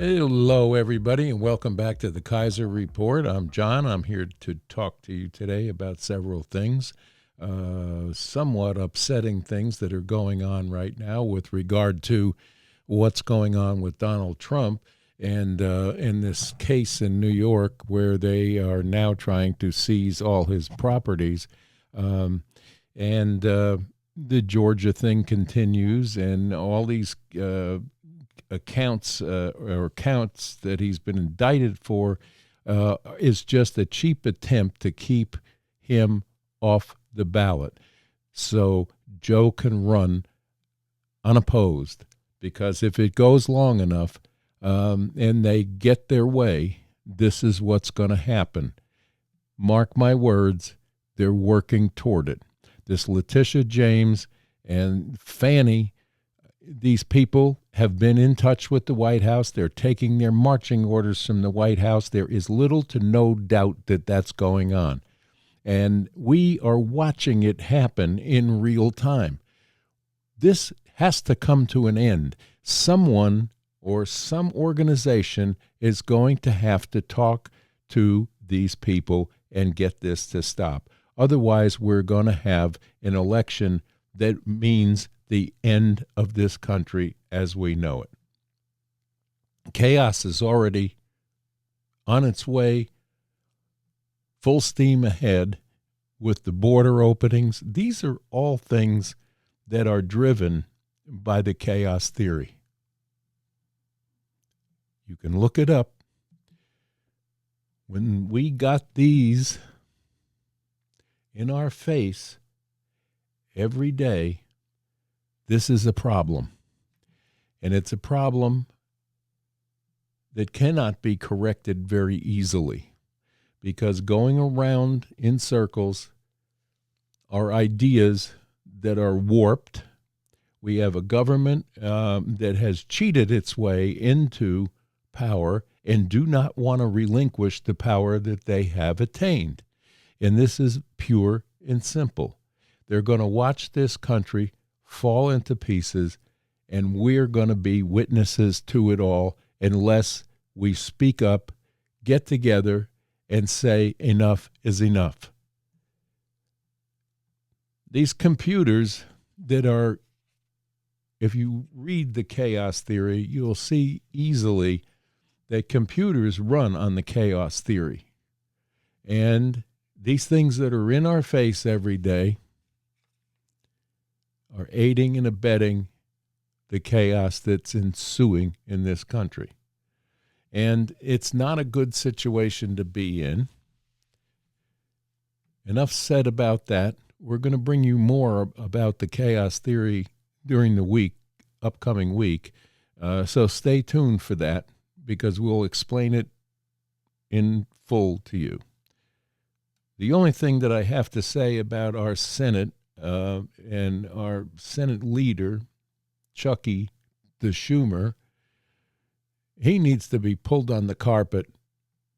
Hello, everybody, and welcome back to the Kaiser Report. I'm John. I'm here to talk to you today about several things, somewhat upsetting things that are going on right now with regard to what's going on with Donald Trump and in this case in New York where they are now trying to seize all his properties. And the Georgia thing continues, and all these accounts or counts that he's been indicted for is just a cheap attempt to keep him off the ballot so Joe can run unopposed, because if it goes long enough and they get their way, this is what's going to happen. Mark my words, they're working toward it. This Letitia James and Fannie, these people have been in touch with the White House. They're taking their marching orders from the White House. There is little to no doubt that that's going on. And we are watching it happen in real time. This has to come to an end. Someone or some organization is going to have to talk to these people and get this to stop. Otherwise, we're going to have an election that means the end of this country as we know it. Chaos is already on its way, full steam ahead with the border openings. These are all things that are driven by the chaos theory. You can look it up. When we got these in our face every day, this is a problem. And it's a problem that cannot be corrected very easily, because going around in circles are ideas that are warped. We have a government that has cheated its way into power and do not want to relinquish the power that they have attained. And this is pure and simple. They're going to watch this country fall into pieces, and we're going to be witnesses to it all unless we speak up, get together, and say enough is enough. These computers that are, if you read the chaos theory, you'll see easily that computers run on the chaos theory. And these things that are in our face every day are aiding and abetting the chaos that's ensuing in this country. And it's not a good situation to be in. Enough said about that. We're going to bring you more about the chaos theory during the upcoming week. So stay tuned for that, because we'll explain it in full to you. The only thing that I have to say about our Senate and our Senate leader, Chucky the Schumer, he needs to be pulled on the carpet,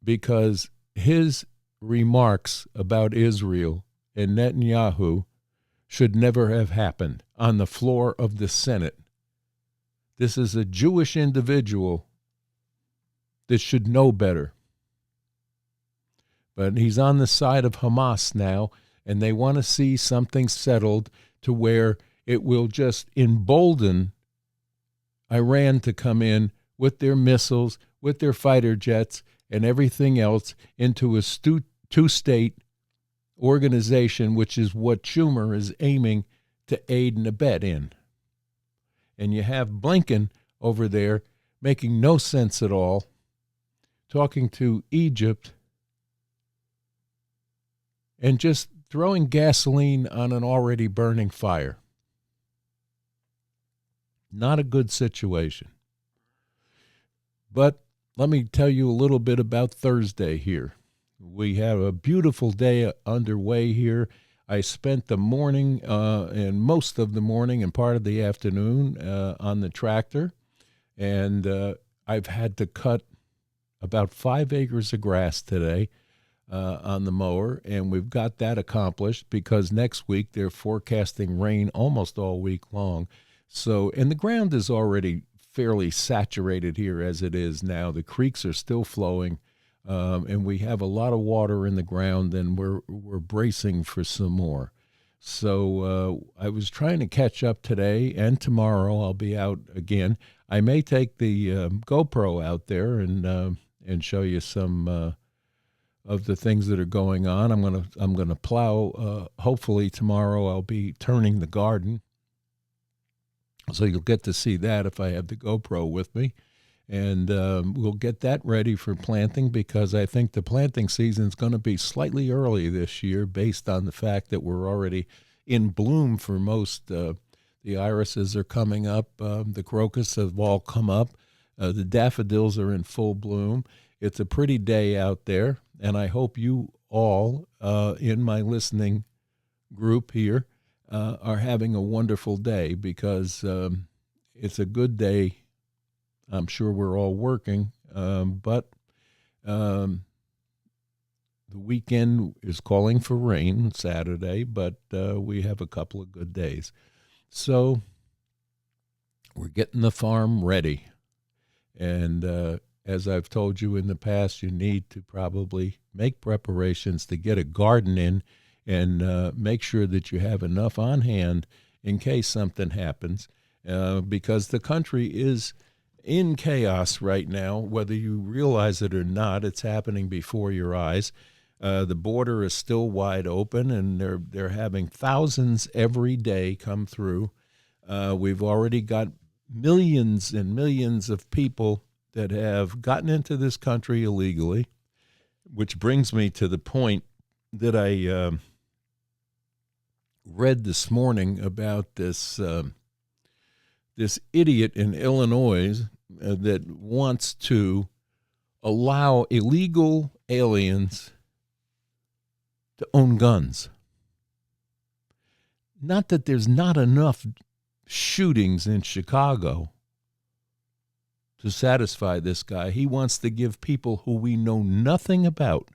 because his remarks about Israel and Netanyahu should never have happened on the floor of the Senate. This is a Jewish individual that should know better. But he's on the side of Hamas now, and they want to see something settled to where it will just embolden Iran to come in with their missiles, with their fighter jets, and everything else into a two-state organization, which is what Schumer is aiming to aid and abet in. And you have Blinken over there making no sense at all, talking to Egypt and just throwing gasoline on an already burning fire. Not a good situation. But let me tell you a little bit about Thursday here. We have a beautiful day underway here. I spent the morning and most of the morning and part of the afternoon on the tractor, and I've had to cut about 5 acres of grass today on the mower, and we've got that accomplished because next week they're forecasting rain almost all week long. So, and the ground is already fairly saturated here as it is now. The creeks are still flowing, and we have a lot of water in the ground, and we're bracing for some more. So I was trying to catch up today, and tomorrow I'll be out again. I may take the GoPro out there and show you some of the things that are going on. I'm gonna plow. Hopefully tomorrow I'll be turning the garden, so you'll get to see that if I have the GoPro with me, and we'll get that ready for planting, because I think the planting season is going to be slightly early this year, based on the fact that we're already in bloom for most. The irises are coming up, the crocus have all come up, the daffodils are in full bloom. It's a pretty day out there, and I hope you all in my listening group here are having a wonderful day, because it's a good day. I'm sure we're all working, but the weekend is calling for rain Saturday, but we have a couple of good days. So we're getting the farm ready. And as I've told you in the past, you need to probably make preparations to get a garden in, and make sure that you have enough on hand in case something happens, because the country is in chaos right now, whether you realize it or not. It's happening before your eyes. The border is still wide open, and they're having thousands every day come through. We've already got millions and millions of people that have gotten into this country illegally, which brings me to the point that I read this morning about this idiot in Illinois that wants to allow illegal aliens to own guns. Not that there's not enough shootings in Chicago to satisfy this guy. He wants to give people who we know nothing about.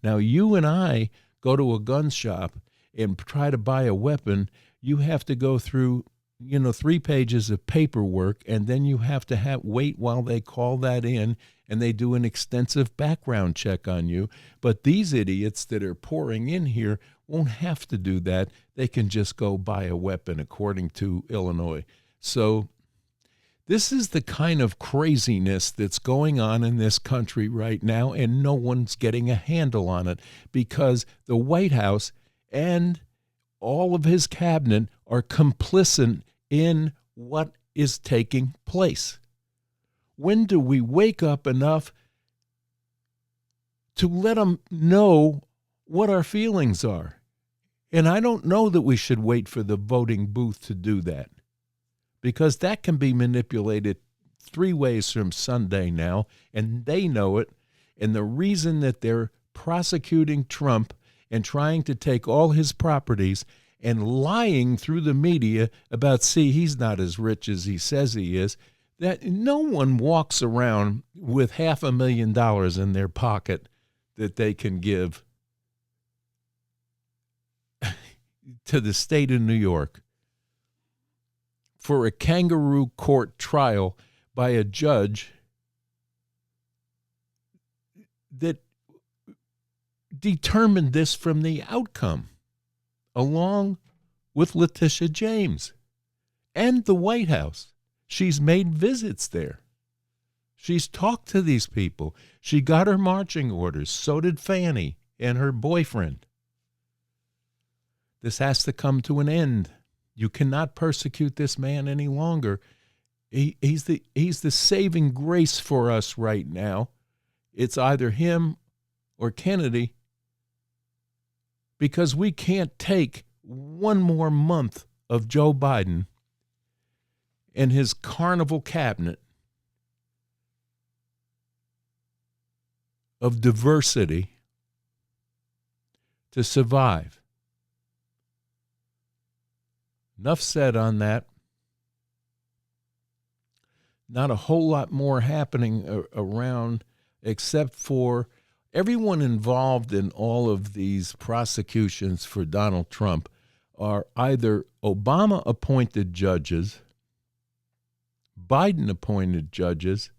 Now, you and I go to a gun shop and try to buy a weapon. You have to go through 3 pages of paperwork, and then you have to wait while they call that in, and they do an extensive background check on you. But these idiots that are pouring in here won't have to do that. They can just go buy a weapon, according to Illinois. So this is the kind of craziness that's going on in this country right now, and no one's getting a handle on it, because the White House and all of his cabinet are complicit in what is taking place. When do we wake up enough to let them know what our feelings are? And I don't know that we should wait for the voting booth to do that, because that can be manipulated 3 ways from Sunday now, and they know it. And the reason that they're prosecuting Trump and trying to take all his properties and lying through the media about, see, he's not as rich as he says he is, that no one walks around with $500,000 in their pocket that they can give to the state of New York for a kangaroo court trial by a judge that determined this from the outcome, along with Letitia James and the White House. She's made visits there. She's talked to these people. She got her marching orders. So did Fannie and her boyfriend. This has to come to an end. You cannot persecute this man any longer. He's the saving grace for us right now. It's either him or Kennedy, because we can't take one more month of Joe Biden and his carnival cabinet of diversity to survive. Enough said on that. Not a whole lot more happening around, except for everyone involved in all of these prosecutions for Donald Trump are either Obama-appointed judges, Biden-appointed judges,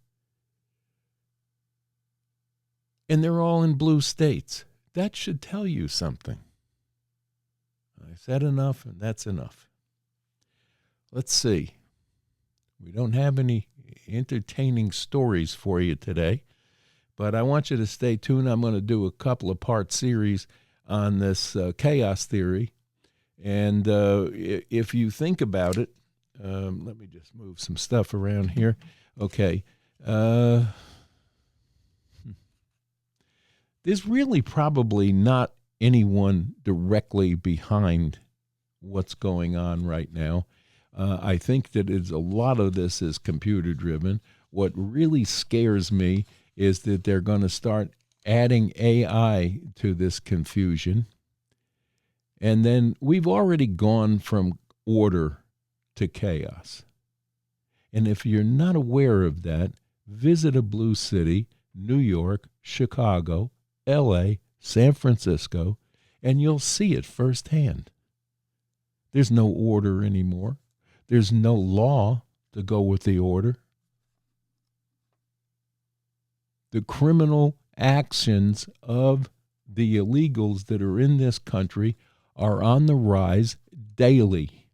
and they're all in blue states. That should tell you something. I said enough, and that's enough. Let's see. We don't have any entertaining stories for you today, but I want you to stay tuned. I'm going to do a couple of part series on this chaos theory. And if you think about it, let me just move some stuff around here. Okay. There's really probably not anyone directly behind what's going on right now. I think that a lot of this is computer driven. What really scares me is that they're going to start adding AI to this confusion. And then we've already gone from order to chaos. And if you're not aware of that, visit a blue city, New York, Chicago, LA, San Francisco, and you'll see it firsthand. There's no order anymore. There's no law to go with the order. The criminal actions of the illegals that are in this country are on the rise daily.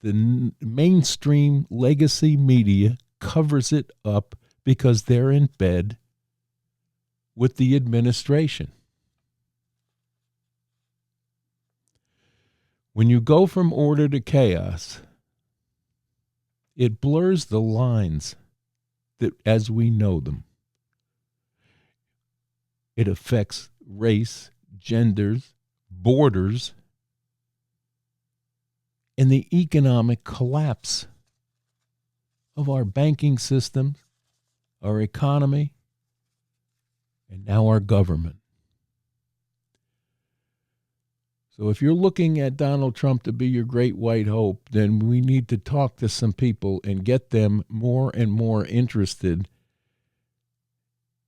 The mainstream legacy media covers it up because they're in bed with the administration. When you go from order to chaos, it blurs the lines that as we know them. It affects race, genders, borders, and the economic collapse of our banking system, our economy, and now our government. So if you're looking at Donald Trump to be your great white hope, then we need to talk to some people and get them more and more interested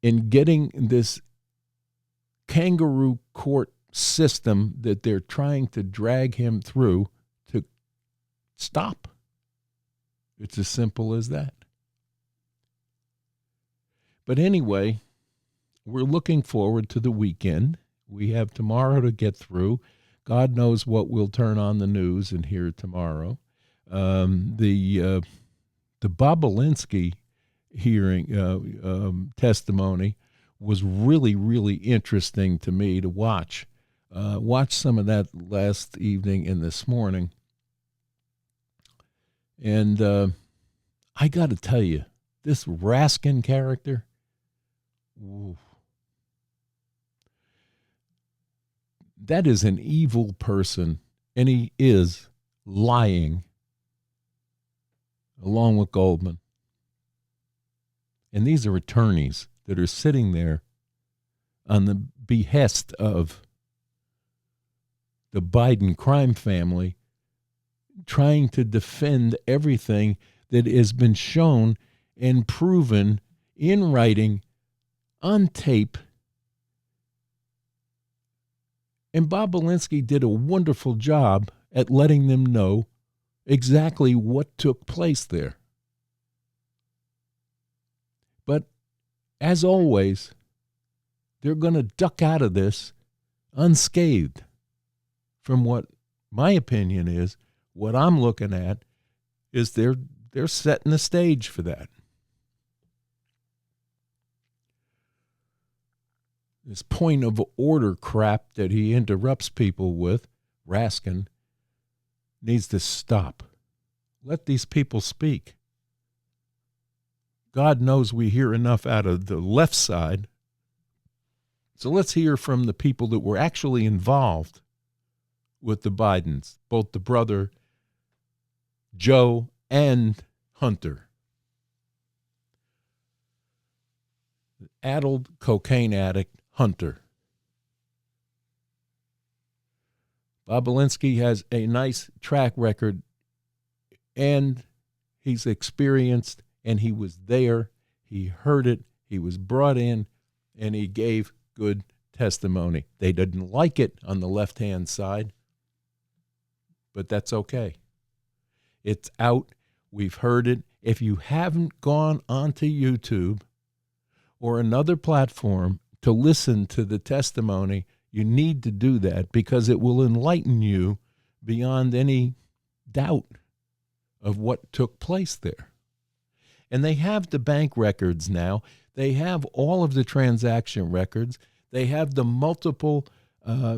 in getting this kangaroo court system that they're trying to drag him through to stop. It's as simple as that. But anyway, we're looking forward to the weekend. We have tomorrow to get through. God knows what we'll turn on the news and hear tomorrow. The Bobolinsky hearing testimony was really, really interesting to me to watch. Watched some of that last evening and this morning. And I got to tell you, this Raskin character, ooh, that is an evil person, and he is lying along with Goldman. And these are attorneys that are sitting there on the behest of the Biden crime family, trying to defend everything that has been shown and proven in writing, on tape. And Bobolinsky did a wonderful job at letting them know exactly what took place there. But as always, they're going to duck out of this unscathed from what my opinion is. What I'm looking at is they're setting the stage for that. This point of order crap that he interrupts people with, Raskin, needs to stop. Let these people speak. God knows we hear enough out of the left side. So let's hear from the people that were actually involved with the Bidens, both the brother, Joe, and Hunter. Addled cocaine addict Hunter. Bobolinsky has a nice track record, and he's experienced, and he was there. He heard it. He was brought in, and he gave good testimony. They didn't like it on the left-hand side, but that's okay. It's out. We've heard it. If you haven't gone onto YouTube or another platform to listen to the testimony, you need to do that because it will enlighten you beyond any doubt of what took place there. And they have the bank records now. They have all of the transaction records. They have the multiple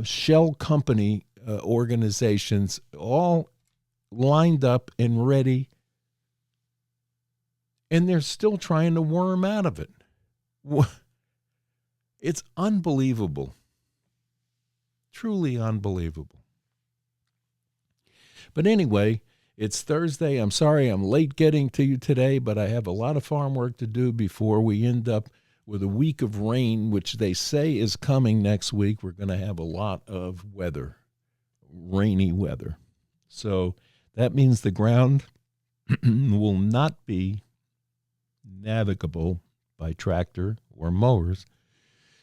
shell company organizations all lined up and ready, and they're still trying to worm out of it. It's unbelievable. Truly unbelievable. But anyway, it's Thursday. I'm sorry I'm late getting to you today, but I have a lot of farm work to do before we end up with a week of rain, which they say is coming next week. We're going to have a lot of weather, rainy weather. So that means the ground will not be navigable by tractor or mowers.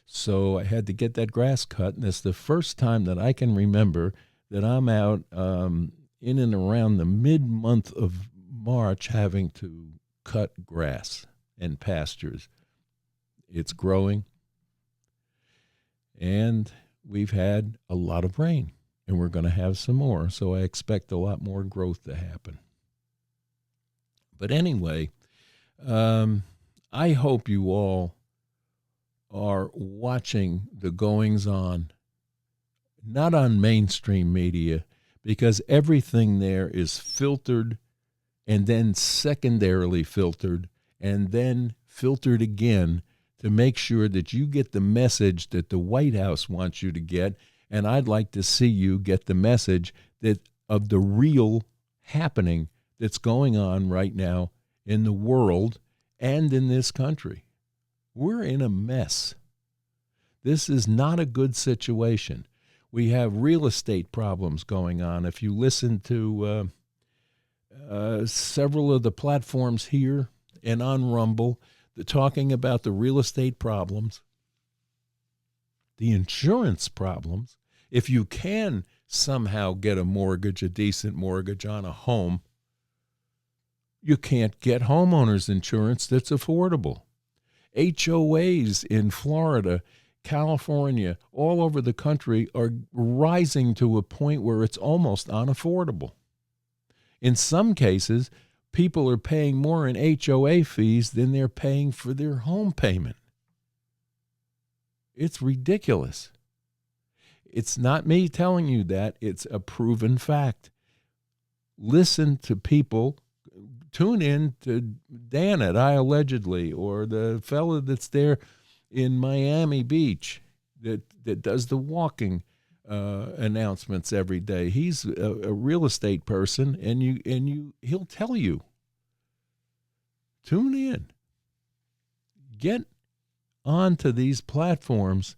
So I had to get that grass cut, and it's the first time that I can remember that I'm out in and around the mid-month of March having to cut grass and pastures. It's growing, and we've had a lot of rain, and we're going to have some more, so I expect a lot more growth to happen. But anyway, I hope you all are watching the goings-on, not on mainstream media, because everything there is filtered and then secondarily filtered and then filtered again to make sure that you get the message that the White House wants you to get. And I'd like to see you get the message that of the real happening that's going on right now in the world and in this country. We're in a mess. This is not a good situation. We have real estate problems going on. If you listen to several of the platforms here and on Rumble, they're talking about the real estate problems, the insurance problems. If you can somehow get a mortgage, a decent mortgage on a home, you can't get homeowners insurance that's affordable. HOAs in Florida, California, all over the country are rising to a point where it's almost unaffordable. In some cases, people are paying more in HOA fees than they're paying for their home payment. It's ridiculous. It's not me telling you that. It's a proven fact. Listen to people. Tune in to Dan at I Allegedly, or the fellow that's there in Miami Beach that does the walking announcements every day. He's a real estate person, and he'll tell you. Tune in. Get onto these platforms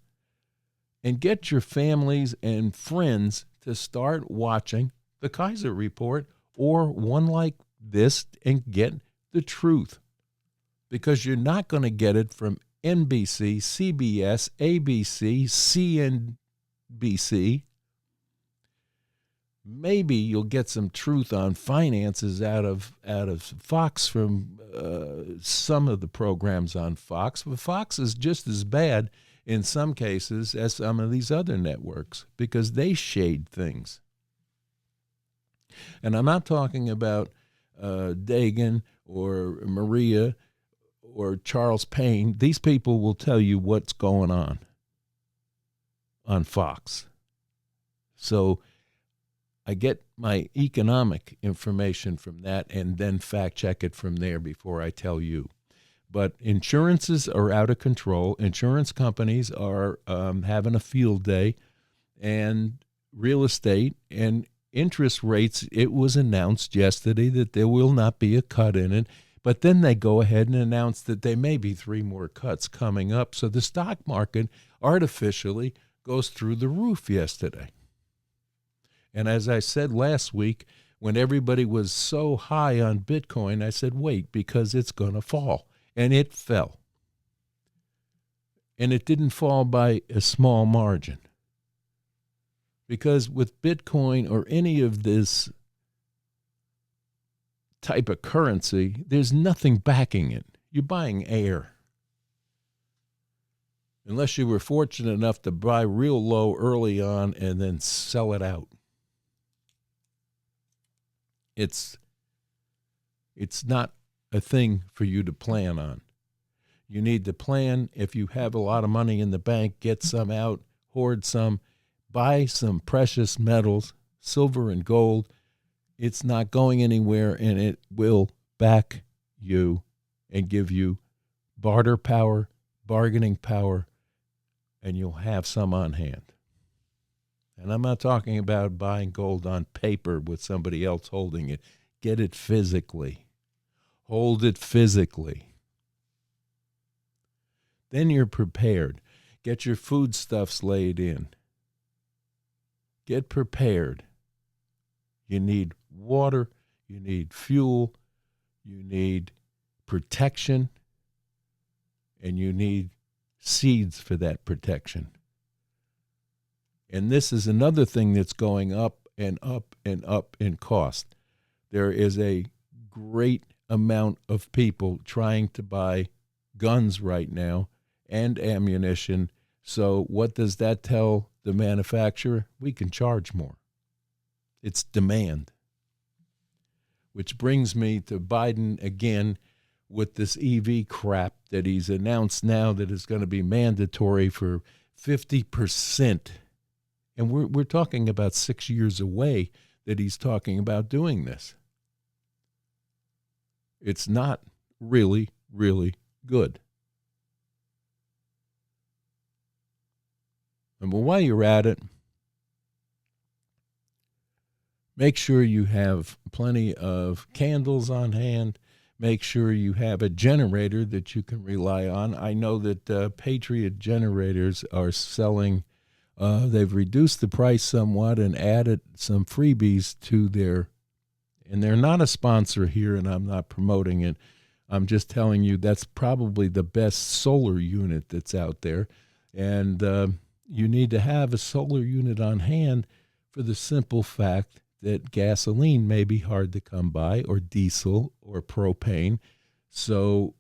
and get your families and friends to start watching the Kaiser Report or one like this and get the truth, because you're not going to get it from NBC, CBS, ABC, CNBC. Maybe you'll get some truth on finances out of Fox from some of the programs on Fox. But Fox is just as bad in some cases as some of these other networks because they shade things. And I'm not talking about Dagan or Maria or Charles Payne. These people will tell you what's going on Fox. So I get my economic information from that and then fact check it from there before I tell you. But insurances are out of control. Insurance companies are having a field day, and real estate and interest rates, it was announced yesterday that there will not be a cut in it. But then they go ahead and announce that there may be 3 more cuts coming up. So the stock market artificially goes through the roof yesterday. And as I said last week, when everybody was so high on Bitcoin, I said, wait, because it's going to fall. And it fell. And it didn't fall by a small margin. Because with Bitcoin or any of this type of currency, there's nothing backing it. You're buying air. Unless you were fortunate enough to buy real low early on and then sell it out. It's not a thing for you to plan on. You need to plan. If you have a lot of money in the bank, get some out, hoard some, buy some precious metals, silver and gold. It's not going anywhere, and it will back you and give you barter power, bargaining power, and you'll have some on hand. And I'm not talking about buying gold on paper with somebody else holding it. Get it physically. Hold it physically. Then you're prepared. Get your foodstuffs laid in. Get prepared. You need water. You need fuel. You need protection. And you need seeds for that protection. And this is another thing that's going up and up and up in cost. There is a great amount of people trying to buy guns right now and ammunition. So what does that tell the manufacturer? We can charge more. It's demand. Which brings me to Biden again with this EV crap that he's announced now that is going to be mandatory for 50%. And we're talking about 6 years away that he's talking about doing this. It's not really, really good. And while you're at it, make sure you have plenty of candles on hand. Make sure you have a generator that you can rely on. I know that Patriot generators are selling. They've reduced the price somewhat and added some freebies to their, and they're not a sponsor here, and I'm not promoting it. I'm just telling you that's probably the best solar unit that's out there. And you need to have a solar unit on hand for the simple fact that gasoline may be hard to come by, or diesel or propane. So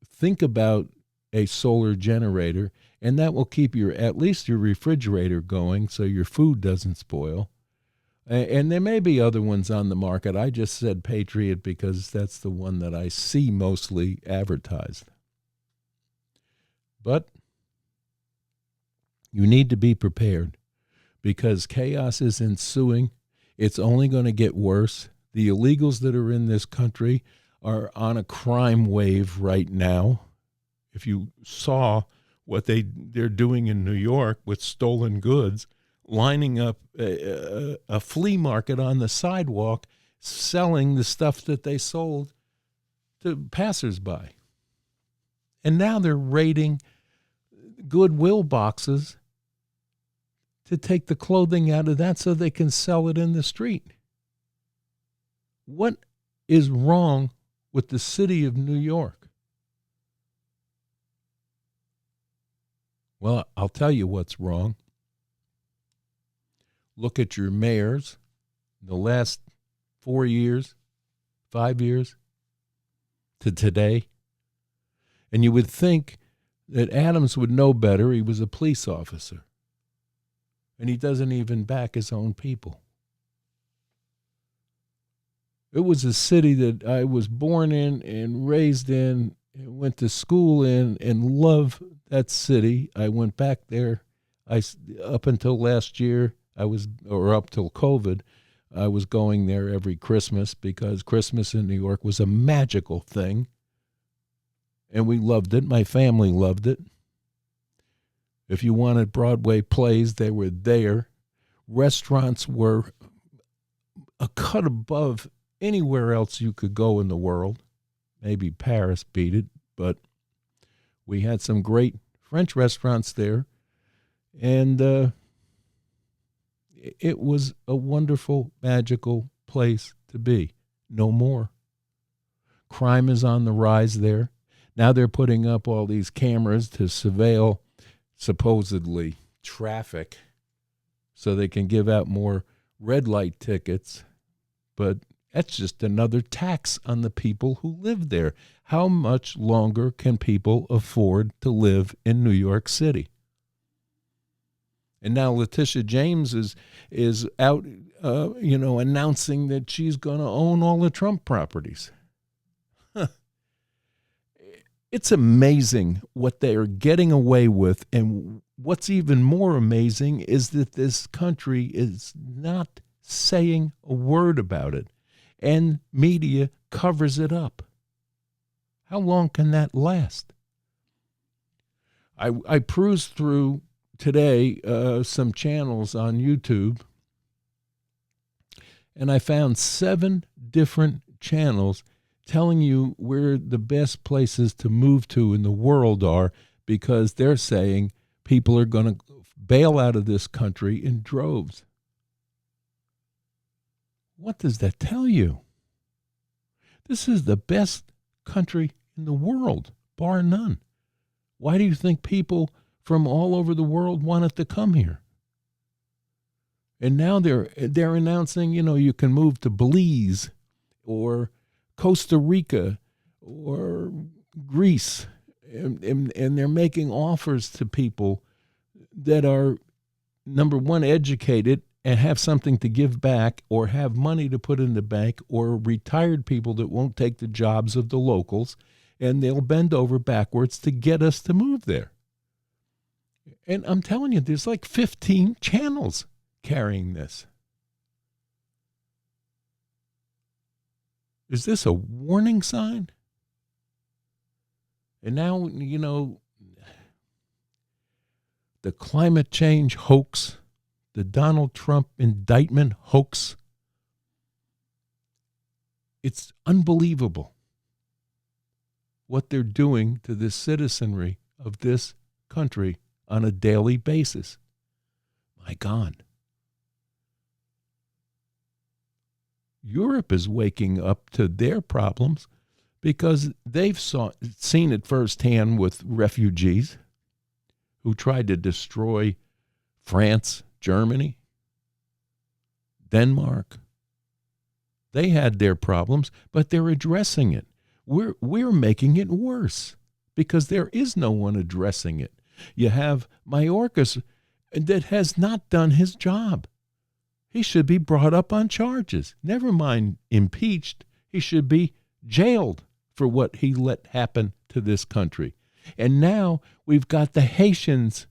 think about a solar generator, and that will keep at least your refrigerator going so your food doesn't spoil. And there may be other ones on the market. I just said Patriot because that's the one that I see mostly advertised. But you need to be prepared because chaos is ensuing. It's only going to get worse. The illegals that are in this country are on a crime wave right now. If you saw what they're doing in New York with stolen goods, lining up a flea market on the sidewalk, selling the stuff that they sold to passersby. And now they're raiding Goodwill boxes to take the clothing out of that so they can sell it in the street. What is wrong with the city of New York? Well, I'll tell you what's wrong. Look at your mayors in the last 4 years, 5 years to today. And you would think that Adams would know better. He was a police officer. And he doesn't even back his own people. It was a city that I was born in and raised in and went to school in and love that city. I went back there up until last year. Up till COVID, I was going there every Christmas because Christmas in New York was a magical thing. And we loved it. My family loved it. If you wanted Broadway plays, they were there. Restaurants were a cut above anywhere else you could go in the world. Maybe Paris beat it, but we had some great French restaurants there. And it was a wonderful, magical place to be. No more. Crime is on the rise there. Now they're putting up all these cameras to surveil supposedly traffic so they can give out more red light tickets. But That's just another tax on the people who live there. How much longer can people afford to live in New York City? And now Letitia James is out, announcing that she's going to own all the Trump properties. It's amazing what they are getting away with. And what's even more amazing is that this country is not saying a word about it. And media covers it up. How long can that last? I perused through today some channels on YouTube, and I found 7 different channels telling you where the best places to move to in the world are, because they're saying people are going to bail out of this country in droves. What does that tell you? This is the best country in the world, bar none. Why do you think people from all over the world wanted to come here? And now they're announcing, you can move to Belize or Costa Rica or Greece, and they're making offers to people that are, number one, educated and have something to give back, or have money to put in the bank, or retired people that won't take the jobs of the locals, and they'll bend over backwards to get us to move there. And I'm telling you, there's like 15 channels carrying this. Is this a warning sign? And now, the climate change hoax, the Donald Trump indictment hoax, it's unbelievable what they're doing to the citizenry of this country on a daily basis. My God. Europe is waking up to their problems because they've seen it firsthand with refugees who tried to destroy France, Germany, Denmark. They had their problems, but they're addressing it. We're making it worse because there is no one addressing it. You have Mayorkas that has not done his job. He should be brought up on charges. Never mind impeached. He should be jailed for what he let happen to this country. And now we've got the Haitians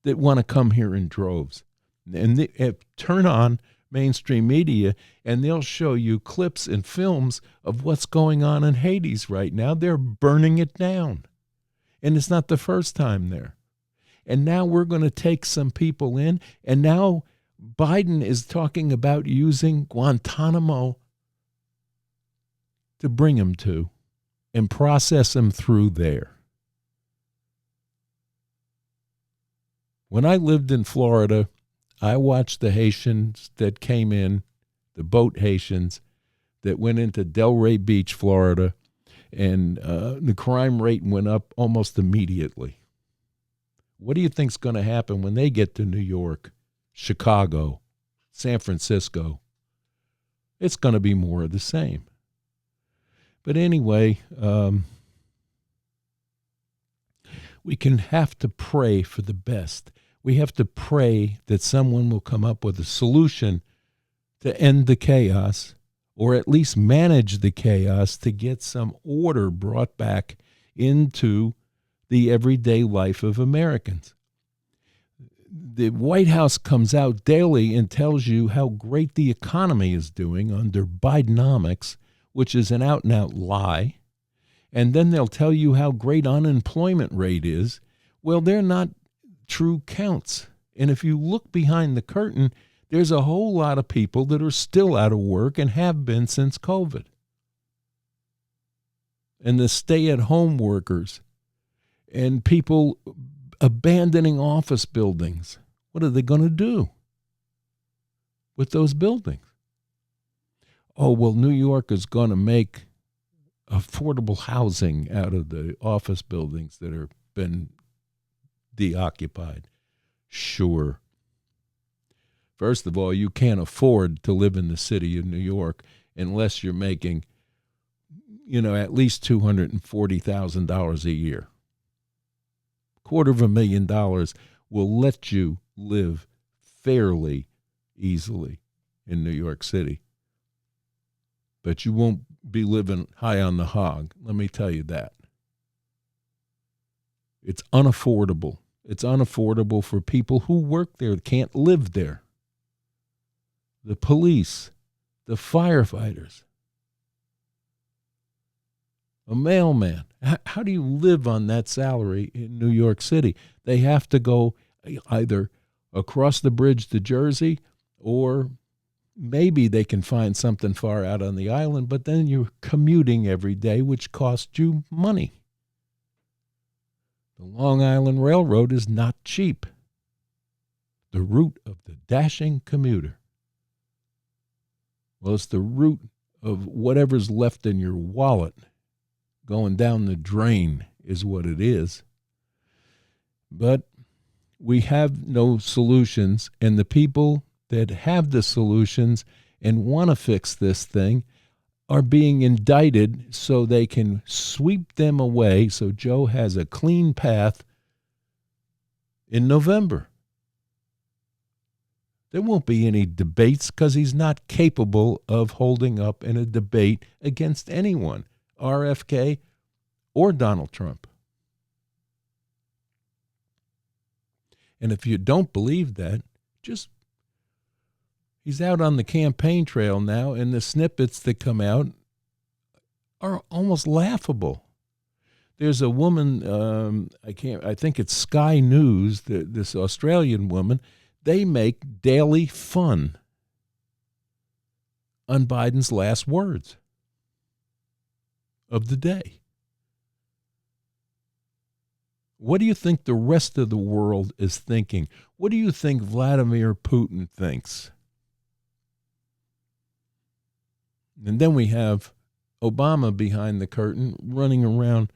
that want to come here in droves. And they turn on mainstream media, and they'll show you clips and films of what's going on in Haiti right now. They're burning it down. And it's not the first time there. And now we're going to take some people in, and now Biden is talking about using Guantanamo to bring them to and process them through there. When I lived in Florida, I watched the Haitians that came in, the boat Haitians that went into Delray Beach, Florida, and the crime rate went up almost immediately. What do you think's going to happen when they get to New York, Chicago, San Francisco? It's going to be more of the same. But anyway, we can have to pray for the best. We have to pray that someone will come up with a solution to end the chaos, or at least manage the chaos to get some order brought back into the everyday life of Americans. The White House comes out daily and tells you how great the economy is doing under Bidenomics, which is an out-and-out lie. And then they'll tell you how great unemployment rate is. Well, they're not true counts. And if you look behind the curtain, there's a whole lot of people that are still out of work and have been since COVID. And the stay-at-home workers and people abandoning office buildings. What are they going to do with those buildings? Oh, well, New York is going to make affordable housing out of the office buildings that have been deoccupied. Sure. First of all, you can't afford to live in the city of New York. unless you're making, at least $240,000 a year. $250,000 will let you live fairly easily in New York City. But you won't be living high on the hog, let me tell you that. It's unaffordable. It's unaffordable for people who work there, can't live there. The police, the firefighters, a mailman. How do you live on that salary in New York City? They have to go either across the bridge to Jersey, or maybe they can find something far out on the island, but then you're commuting every day, which costs you money. The Long Island Railroad is not cheap. The route of the dashing commuter. Well, it's the route of whatever's left in your wallet going down the drain is what it is. But we have no solutions, and the people that have the solutions and want to fix this thing are being indicted so they can sweep them away so Joe has a clean path in November. There won't be any debates because he's not capable of holding up in a debate against anyone, RFK or Donald Trump. And if you don't believe that, he's out on the campaign trail now, and the snippets that come out are almost laughable. There's a woman, I think it's Sky News, this Australian woman. They make daily fun on Biden's last words of the day. What do you think the rest of the world is thinking? What do you think Vladimir Putin thinks? And then we have Obama behind the curtain running around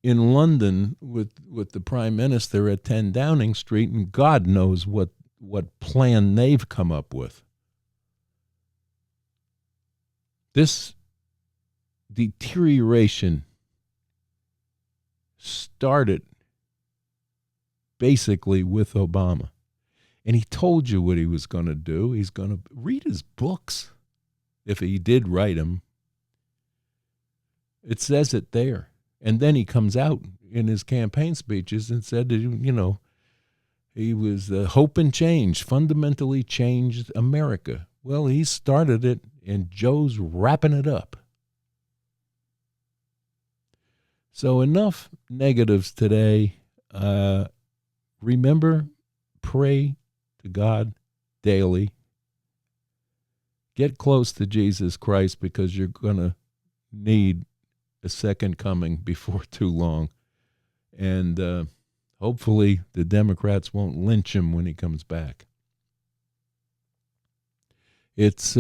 in London with the prime minister at 10 Downing Street, and God knows what plan they've come up with. This deterioration started basically with Obama. And he told you what he was going to do. He's going to read his books, if he did write them. It says it there. And then he comes out in his campaign speeches and said that, he was hope and change, fundamentally changed America. Well, he started it, and Joe's wrapping it up. So enough negatives today. Remember, pray to God daily. Get close to Jesus Christ, because you're going to need a second coming before too long. And hopefully the Democrats won't lynch him when he comes back. It's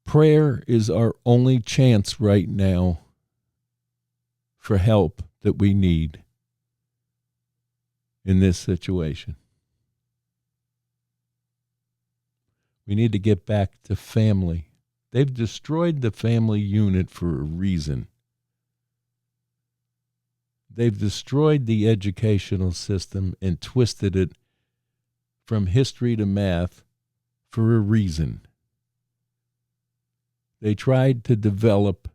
prayer is our only chance right now for help that we need in this situation. We need to get back to family. They've destroyed the family unit for a reason. They've destroyed the educational system and twisted it from history to math for a reason. They tried to develop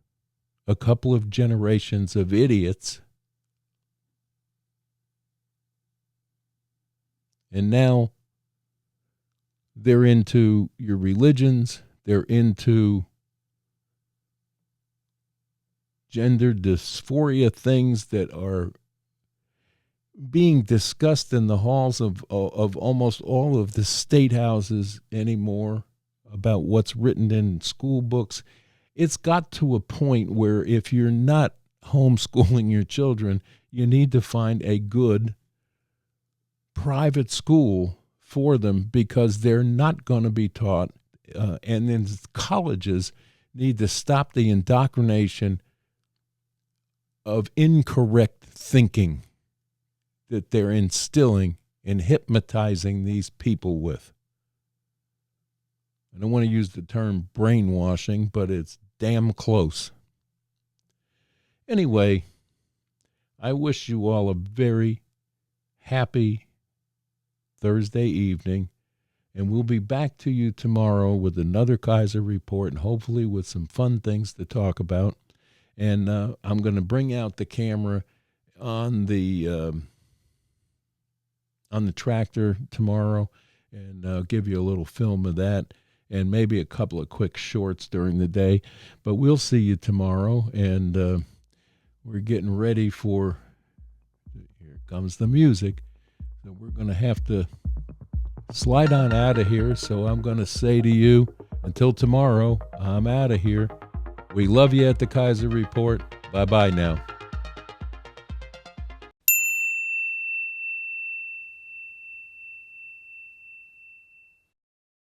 a couple of generations of idiots, and now they're into your religions, they're into gender dysphoria, things that are being discussed in the halls of almost all of the state houses anymore about what's written in school books. It's got to a point where if you're not homeschooling your children, you need to find a good private school for them, because they're not going to be taught. And then colleges need to stop the indoctrination of incorrect thinking that they're instilling and hypnotizing these people with. I don't want to use the term brainwashing, but it's damn close. Anyway, I wish you all a very happy Thursday evening, and we'll be back to you tomorrow with another Kaiser Report and hopefully with some fun things to talk about. And I'm going to bring out the camera on the tractor tomorrow and give you a little film of that and maybe a couple of quick shorts during the day. But we'll see you tomorrow, and we're getting ready for, here comes the music. So we're going to have to slide on out of here. So I'm going to say to you, until tomorrow, I'm out of here. We love you at the Kaiser Report. Bye-bye now.